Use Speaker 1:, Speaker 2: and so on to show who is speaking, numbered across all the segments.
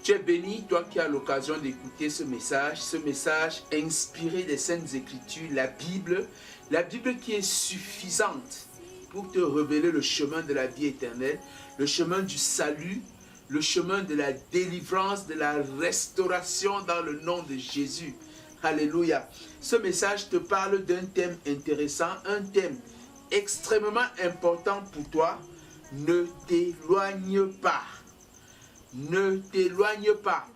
Speaker 1: Tu es béni, toi qui as l'occasion d'écouter ce message inspiré des Saintes Écritures, la Bible qui est suffisante pour te révéler le chemin de la vie éternelle, le chemin du salut, le chemin de la délivrance, de la restauration dans le nom de Jésus. Alléluia. Ce message te parle d'un thème intéressant, un thème extrêmement important pour toi. Ne t'éloigne pas. Ne t'éloigne pas.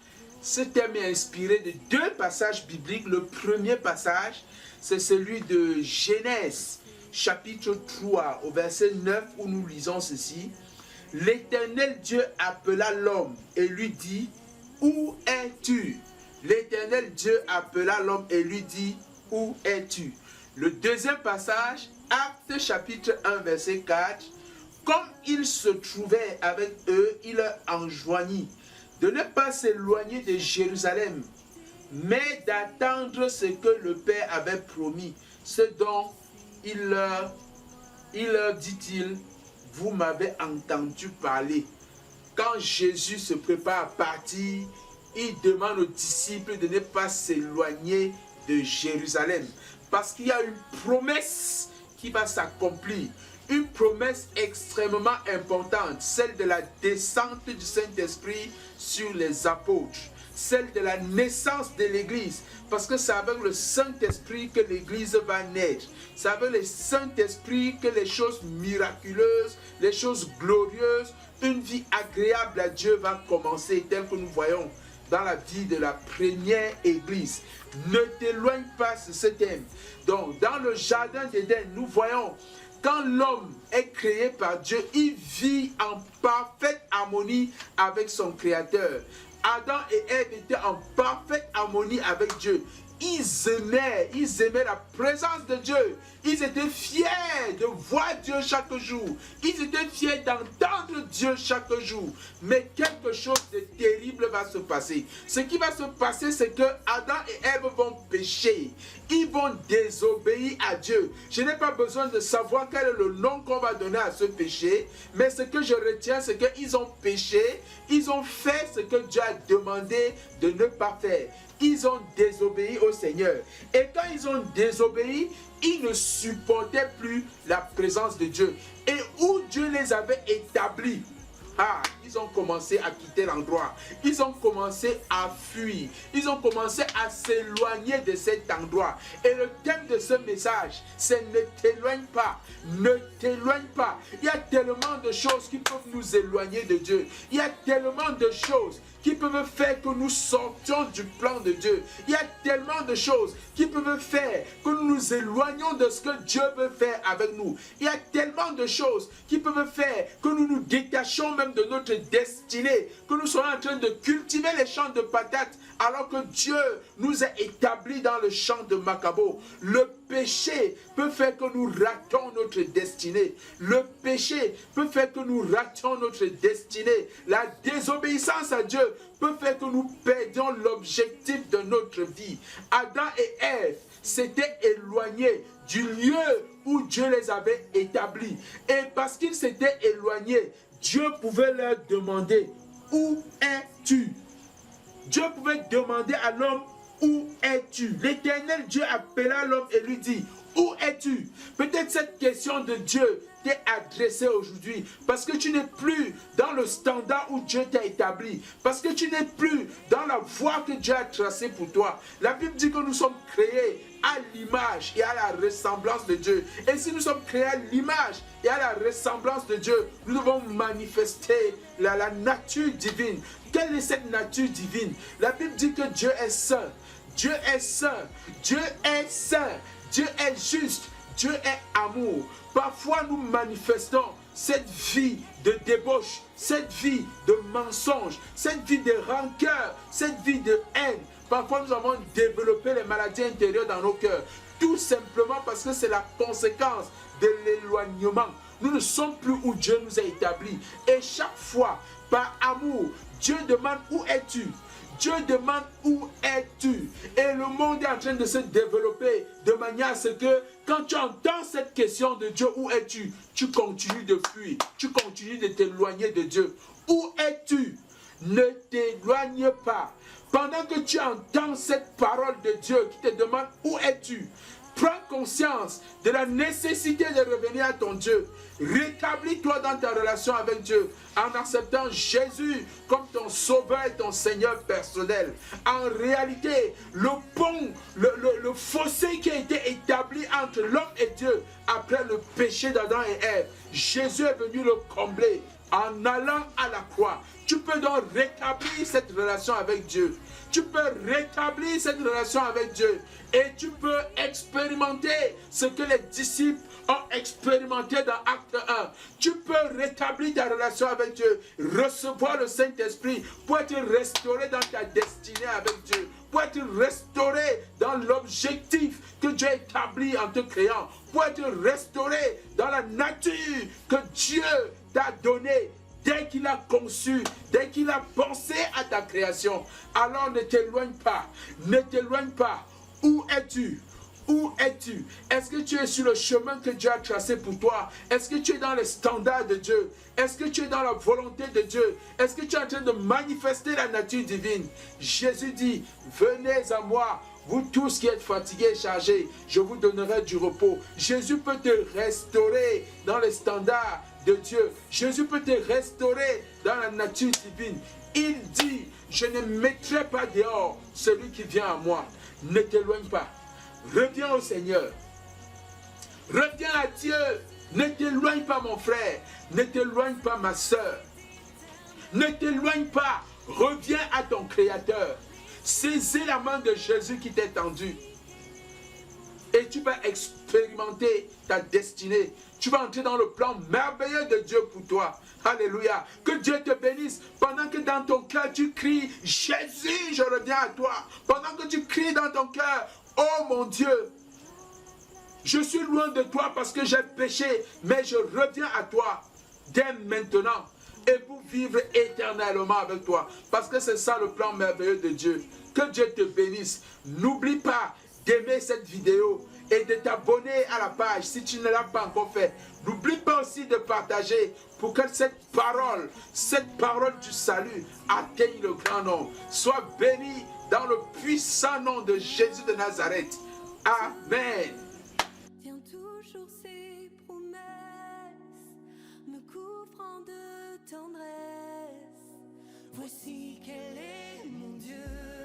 Speaker 1: Ce thème est inspiré de deux passages bibliques. Le premier passage, c'est celui de Genèse, chapitre 3, au verset 9, où nous lisons ceci. L'Éternel Dieu appela l'homme et lui dit, « Où es-tu » L'Éternel Dieu appela l'homme et lui dit, « Où es-tu » Le deuxième passage, Actes chapitre 1, verset 4, « Comme il se trouvait avec eux, il leur enjoignit de ne pas s'éloigner de Jérusalem, mais d'attendre ce que le Père avait promis, ce dont il leur dit-il, vous m'avez entendu parler. » Quand Jésus se prépare à partir, il demande aux disciples de ne pas s'éloigner de Jérusalem. Parce qu'il y a une promesse qui va s'accomplir. Une promesse extrêmement importante. Celle de la descente du Saint-Esprit sur les apôtres. Celle de la naissance de l'Église. Parce que c'est avec le Saint-Esprit que l'Église va naître. C'est avec le Saint-Esprit que les choses miraculeuses, les choses glorieuses, une vie agréable à Dieu va commencer, tel que nous voyons dans la vie de la première Église. Ne t'éloigne pas de ce thème. Donc, dans le jardin d'Éden, nous voyons, quand l'homme est créé par Dieu, il vit en parfaite harmonie avec son Créateur. Adam et Ève étaient en parfaite harmonie avec Dieu. Ils aimaient la présence de Dieu. Ils étaient fiers de voir Dieu chaque jour. Ils étaient fiers d'entendre Dieu chaque jour. Mais quelque chose de terrible va se passer. Ce qui va se passer, c'est que Adam et Ève vont pécher. Ils vont désobéir à Dieu. Je n'ai pas besoin de savoir quel est le nom qu'on va donner à ce péché. Mais ce que je retiens, c'est qu'ils ont péché. Ils ont fait ce que Dieu a demandé de ne pas faire. Ils ont désobéi au Seigneur. Et quand ils ont désobéi, ils ne supportaient plus la présence de Dieu. Et où Dieu les avait établis, ils ont commencé à quitter l'endroit. Ils ont commencé à fuir. Ils ont commencé à s'éloigner de cet endroit. Et le thème de ce message, c'est ne t'éloigne pas. Ne t'éloigne pas. Il y a tellement de choses qui peuvent nous éloigner de Dieu. Il y a tellement de choses qui peuvent faire que nous sortions du plan de Dieu. Il y a tellement de choses qui peuvent faire que nous nous éloignons de ce que Dieu veut faire avec nous. Il y a tellement de choses qui peuvent faire que nous nous détachons même de notre destinée, que nous soyons en train de cultiver les champs de patates alors que Dieu nous a établis dans le champ de Macabo. Le péché peut faire que nous ratons notre destinée. Le péché peut faire que nous rations notre destinée. La désobéissance à Dieu peut faire que nous perdions l'objectif de notre vie. Adam et Ève s'étaient éloignés du lieu où Dieu les avait établis. Et parce qu'ils s'étaient éloignés, Dieu pouvait leur demander, où es-tu? Dieu pouvait demander à l'homme, où es-tu? L'Éternel Dieu appela l'homme et lui dit, où es-tu? Peut-être cette question de Dieu t'est adressée aujourd'hui parce que tu n'es plus dans le standard où Dieu t'a établi, parce que tu n'es plus dans la voie que Dieu a tracée pour toi. La Bible dit que nous sommes créés à l'image et à la ressemblance de Dieu. Et si nous sommes créés à l'image et à la ressemblance de Dieu, nous devons manifester la nature divine. Quelle est cette nature divine? La Bible dit que Dieu est saint. Dieu est saint. Dieu est saint. Dieu est juste. Dieu est amour. Parfois nous manifestons cette vie de débauche, cette vie de mensonge, cette vie de rancœur, cette vie de haine. Parfois nous avons développé les maladies intérieures dans nos cœurs. Tout simplement parce que c'est la conséquence de l'éloignement. Nous ne sommes plus où Dieu nous a établis. Et chaque fois, par amour, Dieu demande où es-tu? Dieu demande où es-tu? Et le monde est en train de se développer de manière à ce que quand tu entends cette question de Dieu, où es-tu? Tu continues de fuir, tu continues de t'éloigner de Dieu. Où es-tu? Ne t'éloigne pas. Pendant que tu entends cette parole de Dieu qui te demande où es-tu, prends conscience de la nécessité de revenir à ton Dieu. Rétablis-toi dans ta relation avec Dieu en acceptant Jésus comme ton sauveur et ton Seigneur personnel. En réalité, le pont, le fossé qui a été établi entre l'homme et Dieu après le péché d'Adam et Ève, Jésus est venu le combler en allant à la croix. Tu peux donc rétablir cette relation avec Dieu. Tu peux rétablir cette relation avec Dieu et tu peux expérimenter ce que les disciples ont expérimenté dans Acte 1. Tu peux rétablir ta relation avec Dieu, recevoir le Saint-Esprit pour être restauré dans ta destinée avec Dieu, pour être restauré dans l'objectif que Dieu a établi en te créant, pour être restauré dans la nature que Dieu t'a donnée. Dès qu'il a conçu, dès qu'il a pensé à ta création, alors ne t'éloigne pas, ne t'éloigne pas. Où es-tu? Où es-tu? Est-ce que tu es sur le chemin que Dieu a tracé pour toi? Est-ce que tu es dans les standards de Dieu? Est-ce que tu es dans la volonté de Dieu? Est-ce que tu es en train de manifester la nature divine? Jésus dit, venez à moi, vous tous qui êtes fatigués et chargés, je vous donnerai du repos. Jésus peut te restaurer dans les standards de Dieu. Jésus peut te restaurer dans la nature divine. Il dit, je ne mettrai pas dehors celui qui vient à moi. Ne t'éloigne pas. Reviens au Seigneur. Reviens à Dieu. Ne t'éloigne pas mon frère. Ne t'éloigne pas ma soeur. Ne t'éloigne pas. Reviens à ton Créateur. Saisis la main de Jésus qui t'est tendue. Et tu vas expérimenter ta destinée. Tu vas entrer dans le plan merveilleux de Dieu pour toi. Alléluia. Que Dieu te bénisse. Pendant que dans ton cœur tu cries, Jésus, je reviens à toi. Pendant que tu cries dans ton cœur, oh mon Dieu, je suis loin de toi parce que j'ai péché, mais je reviens à toi dès maintenant. Et pour vivre éternellement avec toi. Parce que c'est ça le plan merveilleux de Dieu. Que Dieu te bénisse. N'oublie pas d'aimer cette vidéo et de t'abonner à la page si tu ne l'as pas encore fait. N'oublie pas aussi de partager pour que cette parole du salut atteigne le grand nom. Sois béni dans le puissant nom de Jésus de Nazareth. Amen.
Speaker 2: Tiens toujours ses promesses, me couvrant de tendresse. Voici qu'elle est